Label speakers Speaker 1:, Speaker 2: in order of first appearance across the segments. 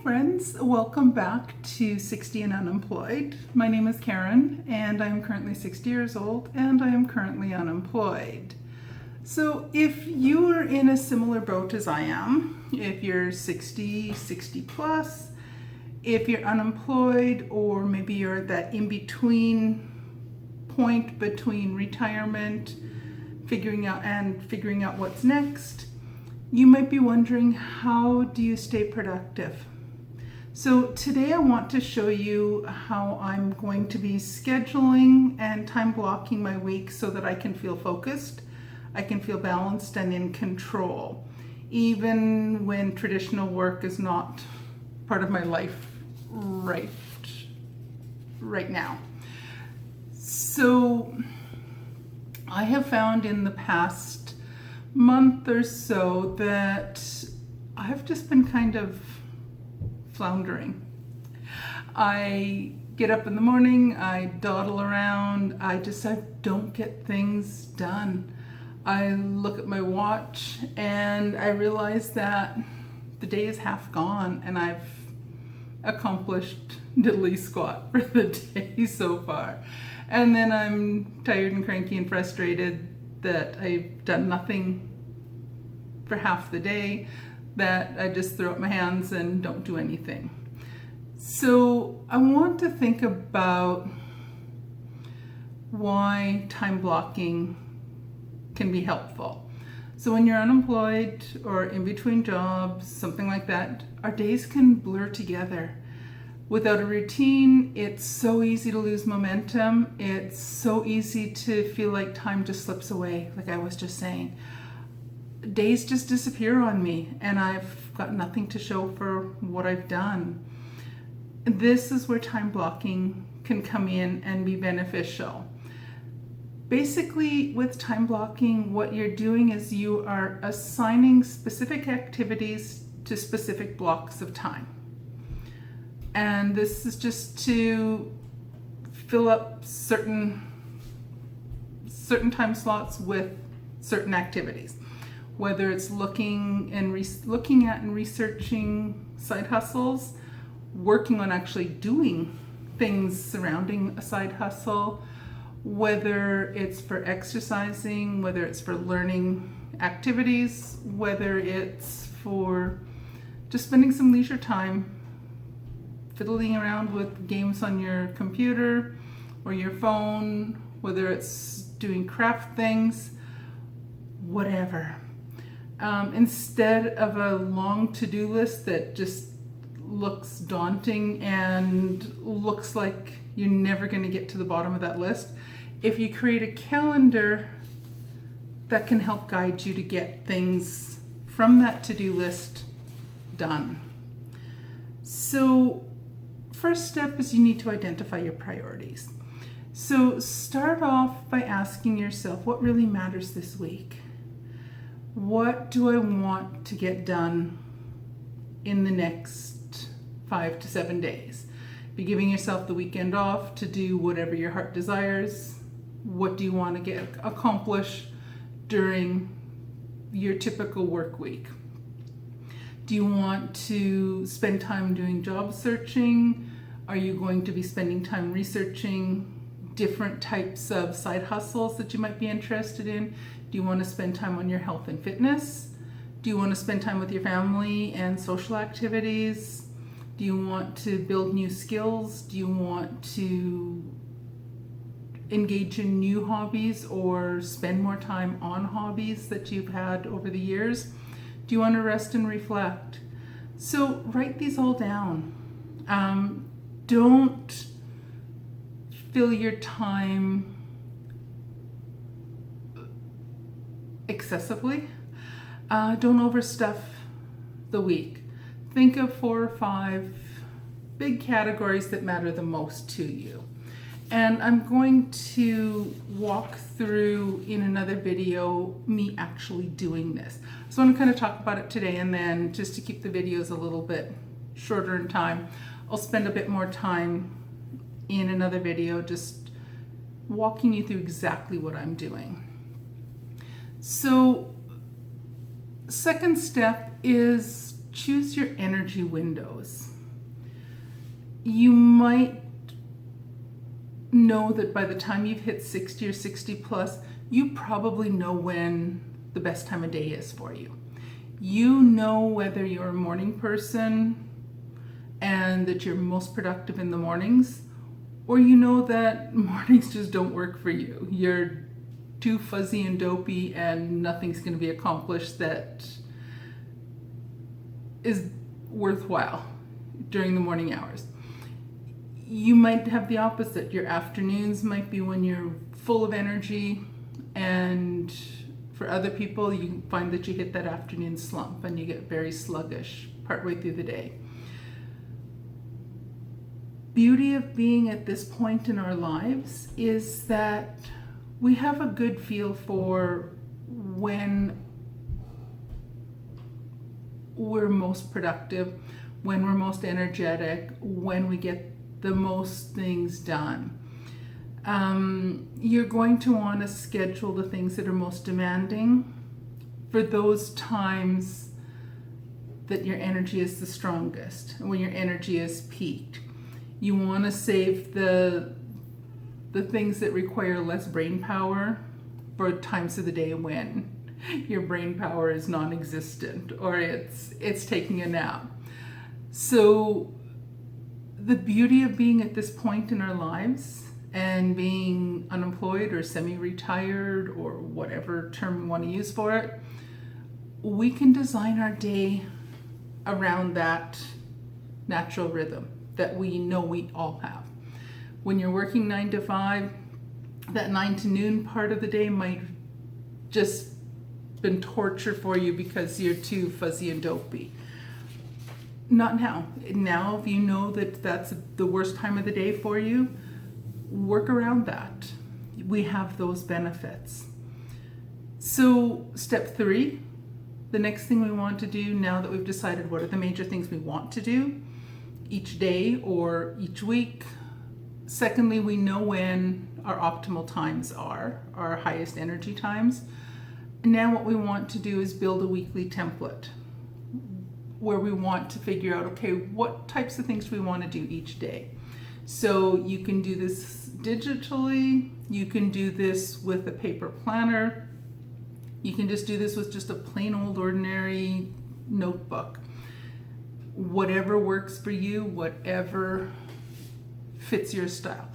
Speaker 1: friends, welcome back to 60 and Unemployed. My name is Karen and I am currently 60 years old and I am currently unemployed. So if you are in a similar boat as I am, if you're 60 plus, if you're unemployed, or maybe you're at that in-between point between retirement, figuring out what's next, you might be wondering, how do you stay productive? So today I want to show you how I'm going to be scheduling and time blocking my week so that I can feel focused, I can feel balanced and in control, even when traditional work is not part of my life right now. So I have found in the past month or so that I've just been kind of floundering. I get up in the morning, I dawdle around, I don't get things done. I look at my watch and I realize that the day is half gone and I've accomplished diddly squat for the day so far. And then I'm tired and cranky and frustrated that I've done nothing for half the day, that I just throw up my hands and don't do anything. So I want to think about why time blocking can be helpful. So when you're unemployed or in between jobs, something like that, our days can blur together. Without a routine, it's so easy to lose momentum. It's so easy to feel like time just slips away, like I was just saying. Days just disappear on me and I've got nothing to show for what I've done. This is where time blocking can come in and be beneficial. Basically, with time blocking, what you're doing is you are assigning specific activities to specific blocks of time. And this is just to fill up certain time slots with certain activities. Whether it's looking at and researching side hustles, working on actually doing things surrounding a side hustle, whether it's for exercising, whether it's for learning activities, whether it's for just spending some leisure time fiddling around with games on your computer or your phone, whether it's doing craft things, whatever. Instead of a long to-do list that just looks daunting and looks like you're never going to get to the bottom of that list, if you create a calendar that can help guide you to get things from that to-do list done. So first step is you need to identify your priorities. So start off by asking yourself, what really matters this week? What do I want to get done in the next 5 to 7 days? Be giving yourself the weekend off to do whatever your heart desires. What do you want to get accomplished during your typical work week? Do you want to spend time doing job searching? Are you going to be spending time researching different types of side hustles that you might be interested in? Do you want to spend time on your health and fitness? Do you want to spend time with your family and social activities? Do you want to build new skills? Do you want to engage in new hobbies or spend more time on hobbies that you've had over the years? Do you want to rest and reflect? So write these all down. Don't fill your time excessively. Don't overstuff the week. Think of 4 or 5 big categories that matter the most to you. And I'm going to walk through in another video me actually doing this. So I'm going to kind of talk about it today, and then just to keep the videos a little bit shorter in time, I'll spend a bit more time in another video just walking you through exactly what I'm doing. So second step is choose your energy windows. you might know that by the time you've hit 60 or 60 plus, you probably know when the best time of day is for you. You know whether you're a morning person and that you're most productive in the mornings, or you know that mornings just don't work for you. You're too fuzzy and dopey and nothing's going to be accomplished that is worthwhile during the morning hours. You might have the opposite. Your afternoons might be when you're full of energy, and for other people, you find that you hit that afternoon slump and you get very sluggish partway through the day. Beauty of being at this point in our lives is that we have a good feel for when we're most productive, when we're most energetic, when we get the most things done. You're going to want to schedule the things that are most demanding for those times that your energy is the strongest, when your energy is peaked. You want to save the things that require less brain power for times of the day when your brain power is non-existent or it's taking a nap. So the beauty of being at this point in our lives and being unemployed or semi-retired or whatever term we want to use for it, we can design our day around that natural rhythm that we know we all have. When you're working 9 to 5, that 9 to noon part of the day might just been torture for you because you're too fuzzy and dopey. Not now. Now, if you know that that's the worst time of the day for you, work around that. We have those benefits. So step 3, the next thing we want to do now that we've decided what are the major things we want to do each day or each week. Secondly, we know when our optimal times are, our highest energy times. Now what we want to do is build a weekly template where we want to figure out, okay, what types of things we want to do each day. So you can do this digitally, you can do this with a paper planner, you can just do this with just a plain old ordinary notebook. Whatever works for you, whatever fits your style.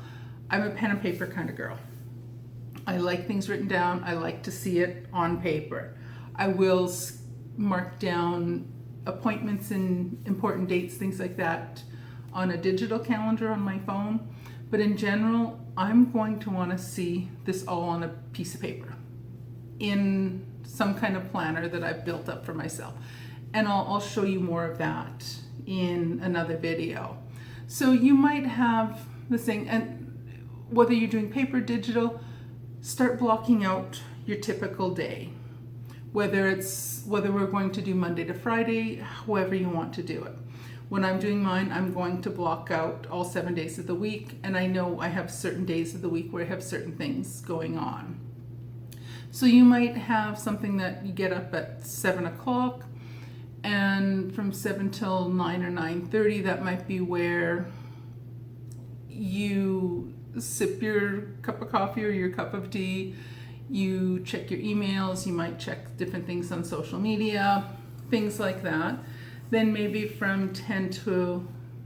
Speaker 1: I'm a pen and paper kind of girl. I like things written down. I like to see it on paper. I will mark down appointments and important dates, things like that, on a digital calendar on my phone. But in general, I'm going to want to see this all on a piece of paper in some kind of planner that I've built up for myself. And I'll show you more of that in another video. So you might have this thing, and whether you're doing paper, digital, start blocking out your typical day. Whether we're going to do Monday to Friday, however you want to do it. When I'm doing mine, I'm going to block out all 7 days of the week, and I know I have certain days of the week where I have certain things going on. So you might have something that you get up at 7 o'clock, and from 7 till 9 or 9:30, that might be where you sip your cup of coffee or your cup of tea, you check your emails, you might check different things on social media, things like that. Then maybe from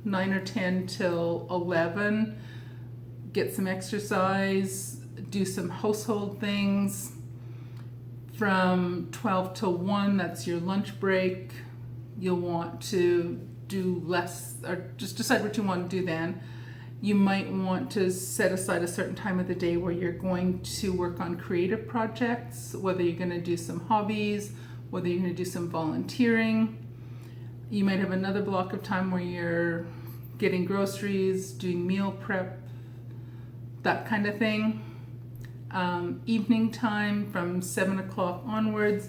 Speaker 1: 9 or 10 till 11, get some exercise, do some household things. From 12 till 1, that's your lunch break. You'll want to do less, or just decide what you want to do then. You might want to set aside a certain time of the day where you're going to work on creative projects, whether you're going to do some hobbies, whether you're going to do some volunteering. You might have another block of time where you're getting groceries, doing meal prep, that kind of thing. Evening time from 7 o'clock onwards,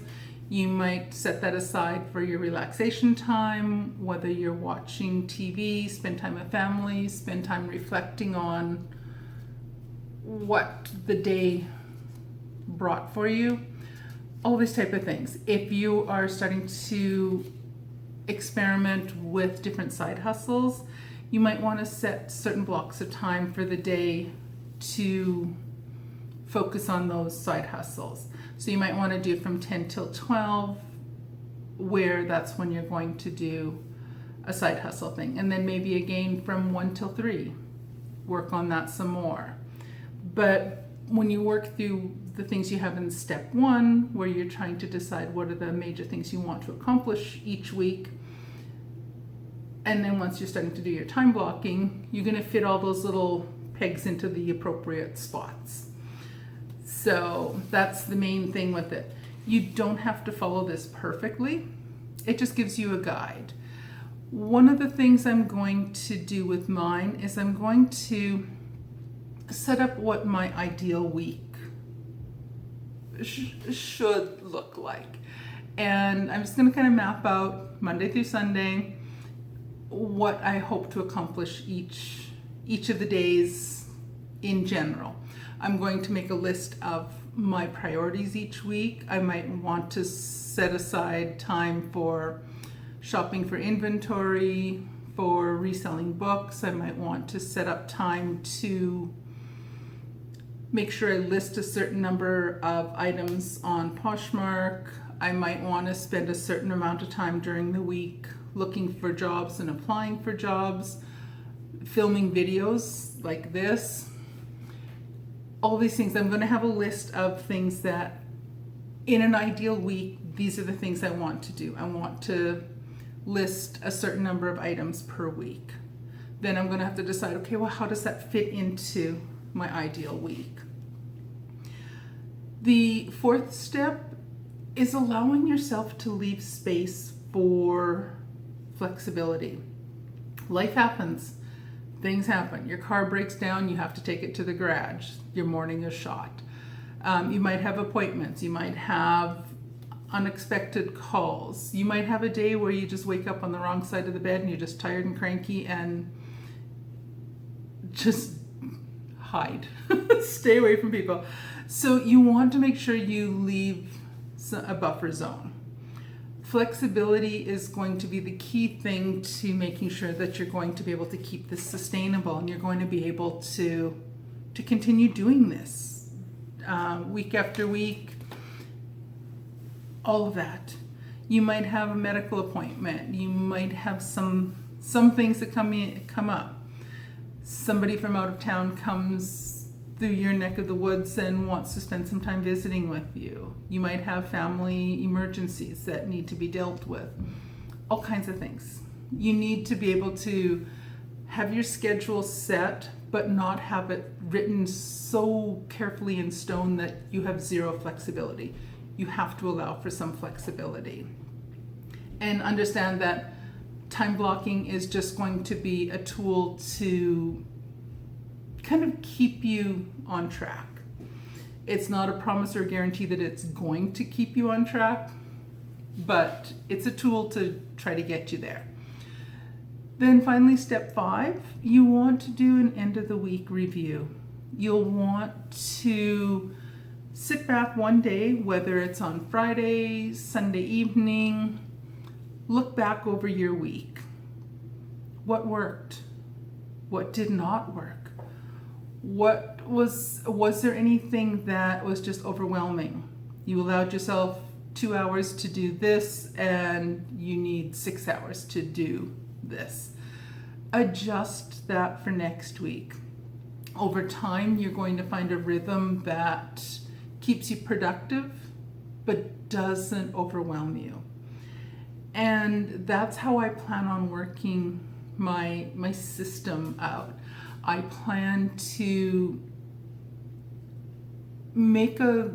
Speaker 1: you might set that aside for your relaxation time, whether you're watching TV, spend time with family, spend time reflecting on what the day brought for you, all these type of things. If you are starting to experiment with different side hustles, You might want to set certain blocks of time for the day to focus on those side hustles. So you might want to do from 10 till 12, where that's when you're going to do a side hustle thing. And then maybe again from 1 till 3, work on that some more. But when you work through the things you have in step 1, where you're trying to decide what are the major things you want to accomplish each week, and then once you're starting to do your time blocking, you're going to fit all those little pegs into the appropriate spots. So that's the main thing with it. You don't have to follow this perfectly. It just gives you a guide. One of the things I'm going to do with mine is I'm going to set up what my ideal week should look like. And I'm just going to kind of map out Monday through Sunday what I hope to accomplish each of the days in general. I'm going to make a list of my priorities each week. I might want to set aside time for shopping for inventory, for reselling books. I might want to set up time to make sure I list a certain number of items on Poshmark. I might want to spend a certain amount of time during the week looking for jobs and applying for jobs, filming videos like this. All these things, I'm going to have a list of things that in an ideal week, these are the things I want to do. I want to list a certain number of items per week. Then I'm going to have to decide, okay, well, how does that fit into my ideal week? The 4th step is allowing yourself to leave space for flexibility. Life happens. Things happen. Your car breaks down, you have to take it to the garage. Your morning is shot. You might have appointments. You might have unexpected calls. You might have a day where you just wake up on the wrong side of the bed and you're just tired and cranky and just hide. Stay away from people. So you want to make sure you leave a buffer zone. Flexibility is going to be the key thing to making sure that you're going to be able to keep this sustainable and you're going to be able to continue doing this week after week, all of that. You might have a medical appointment. You might have some things that come up. Somebody from out of town comes through your neck of the woods and wants to spend some time visiting with you. You might have family emergencies that need to be dealt with. All kinds of things. You need to be able to have your schedule set, but not have it written so carefully in stone that you have zero flexibility. You have to allow for some flexibility. And understand that time blocking is just going to be a tool to kind of keep you on track. It's not a promise or guarantee that it's going to keep you on track, but it's a tool to try to get you there. Then finally, step 5, you want to do an end of the week review. You'll want to sit back one day, whether it's on Friday, Sunday evening, look back over your week. What worked? What did not work? What was there anything that was just overwhelming? You allowed yourself 2 hours to do this and you need 6 hours to do this. Adjust that for next week. Over time, you're going to find a rhythm that keeps you productive but doesn't overwhelm you. And that's how I plan on working my system out. I plan to make a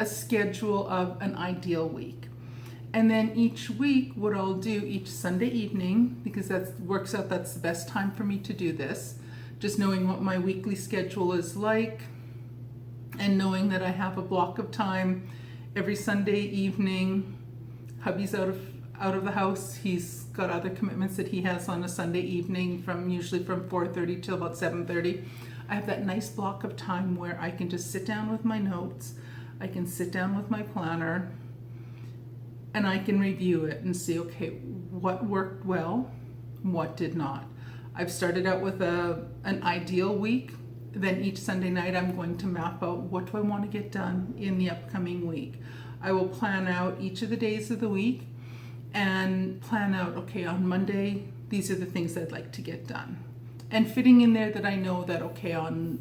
Speaker 1: schedule of an ideal week. And then each week, what I'll do each Sunday evening, because that works out, that's the best time for me to do this, just knowing what my weekly schedule is like and knowing that I have a block of time every Sunday evening. Hubby's out of the house. He's got other commitments that he has on a Sunday evening usually from 4:30 till about 7:30. I have that nice block of time where I can just sit down with my notes, I can sit down with my planner, and I can review it and see, okay, what worked well, what did not. I've started out with an ideal week. Then each Sunday night I'm going to map out what do I want to get done in the upcoming week. I will plan out each of the days of the week and plan out, okay, on Monday, these are the things I'd like to get done. And fitting in there that I know that, okay, on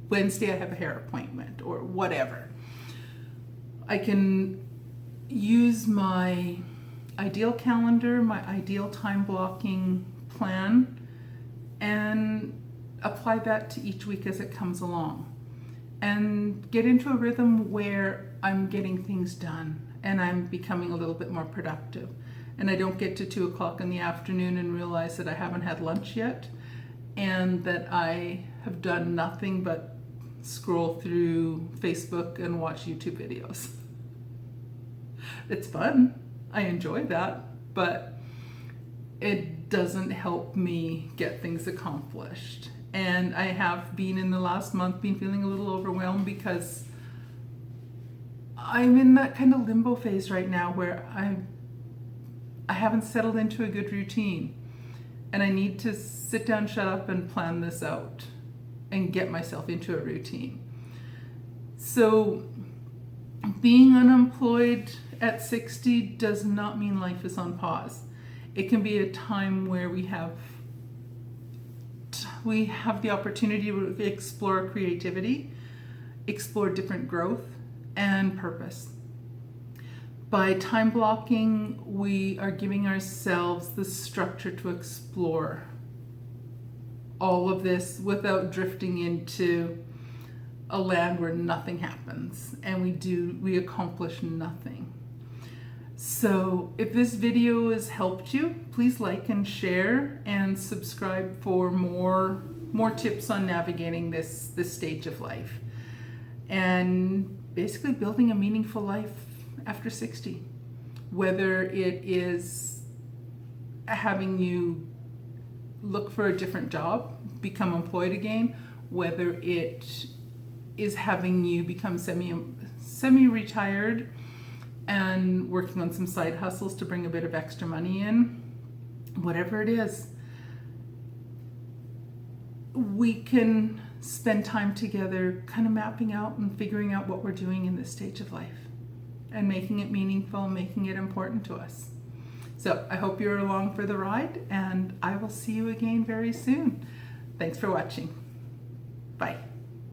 Speaker 1: Wednesday I have a hair appointment or whatever. I can use my ideal calendar, my ideal time blocking plan, and apply that to each week as it comes along. And get into a rhythm where I'm getting things done and I'm becoming a little bit more productive. And I don't get to 2 o'clock in the afternoon and realize that I haven't had lunch yet and that I have done nothing but scroll through Facebook and watch YouTube videos. It's fun. I enjoy that, but it doesn't help me get things accomplished. And I have been in the last month been feeling a little overwhelmed because I'm in that kind of limbo phase right now where I haven't settled into a good routine. And I need to sit down, shut up, and plan this out and get myself into a routine. So being unemployed at 60 does not mean life is on pause. It can be a time where we have the opportunity to explore creativity, explore different growth and purpose. By time blocking, we are giving ourselves the structure to explore all of this without drifting into a land where nothing happens and we accomplish nothing. So if this video has helped you, please like and share and subscribe for more tips on navigating this stage of life and basically building a meaningful life after 60. Whether it is having you look for a different job, become employed again, whether it is having you become semi-retired and working on some side hustles to bring a bit of extra money in, whatever it is, we can spend time together kind of mapping out and figuring out what we're doing in this stage of life and making it meaningful, making it important to us. So I hope you're along for the ride, and I will see you again very soon. Thanks for watching. Bye.